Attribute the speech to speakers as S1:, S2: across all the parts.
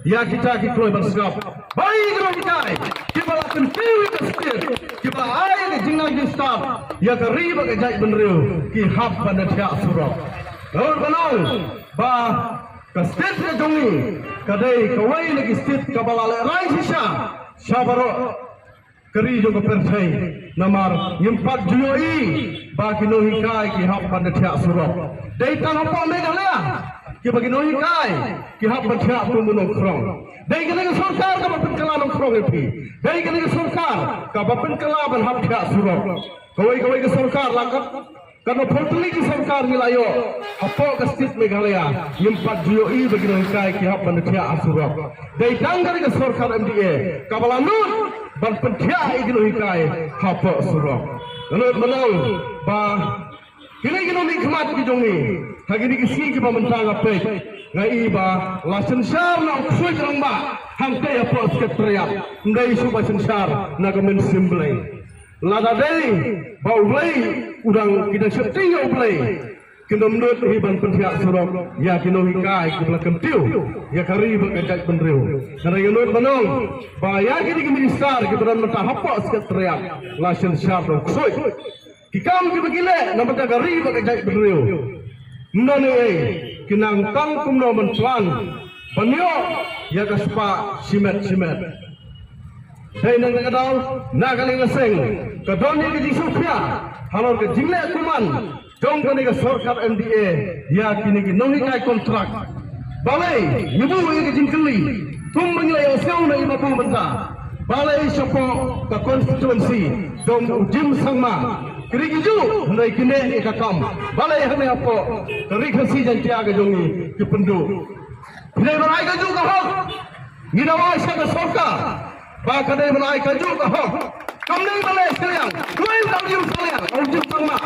S1: ya kita kikloi bersegap baik rohikai kita akan piwi kestir kita air jinang jistab ya keriba ke jai benriu ki hab pada tiak surau lalu benong ba kestir ke jongi kadai kawai lagi stit kabala rai sisa syabaro keri jo ke pertai namar yempat juyoi ba kinohikai ki hab pada tiak surau dai tang apa megalaya कि बगी नोही काय कि हम बच्चा तुम मनो खरों दे के लगे सरकार का बपन कला नो खरों है भी दे के लगे सरकार का बपन कला बन हम क्या सुरो कोई कोई के सरकार लागत करनो फोटली की सरकार मिलायो हपो का स्थित मेघालय यम्पत जियो ई बगी नोही काय कि हम बन क्या सुरो दे डांगर के सरकार एमडीए कबला नून बन पन क्या ई नोही काय हपो सुरो मनो बा kini kini nikmat di jongi, hari ini kisi kita mentang apa? Ngai ba, lasen syar nak kusui terang ba, hangte ya pos keteriak, ngai suba sensar nak kemen simblai. Lada day, bau blai, udang kita setinggi blai. Kita menurut hiban pentiak surok, ya kini hikai kita kentiu, ya kari berkajak penriu. Karena yang menurut menong, bahaya kini kini besar kita dan mentang apa keteriak, lasen syar nak kusui. Kikam ki begile nama ta gari bagai jai beriu nane kinang tang kumno men plan banyo ya kaspa simet hei nang kadal na kali ngaseng kadon ni di sofia halor ke jingle kuman jong kani ke sarkar MDA ya kini ki nohi kai kontrak balai ibu ye jingkeli tum mengle yo seu na ibu menta balai sopo ka constituency dom ujim sangma Kerikiju, hendak kini ekakam. Balai hendak apa? Kerikasi jantia ke jongi ke pendu. Bila balai kaju kahok, nina wai sana sorka. Bakadai balai kaju kahok. Kamne balai sekalian, dua kali sekalian. Ujung sama.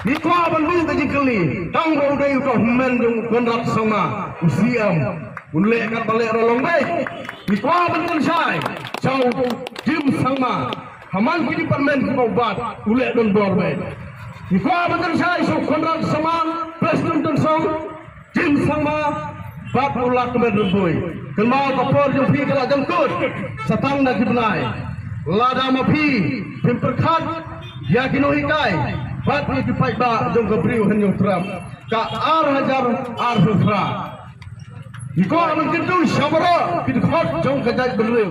S1: Ikwa bandu kaji kali. Tang bau day uto men jong konrak sama. Usiam. Unlek kat balai rolong bay. Ikwa bandu say. Jauh jim sama. Haman kini parmen kita ubat ulek don borbe. Ikwa betul saya so kontrak sama presiden don song jim sama bab ulak kemen boy. Kelmau kapor jom pi kala jangkut satang nak dibnai. Lada mapi pimperkat ya kinohikai bat ni dipai ba jom kebriu henyo tram ka hajar fufra. Ikwa men kentu syabara kidkhot jom kajak beriu.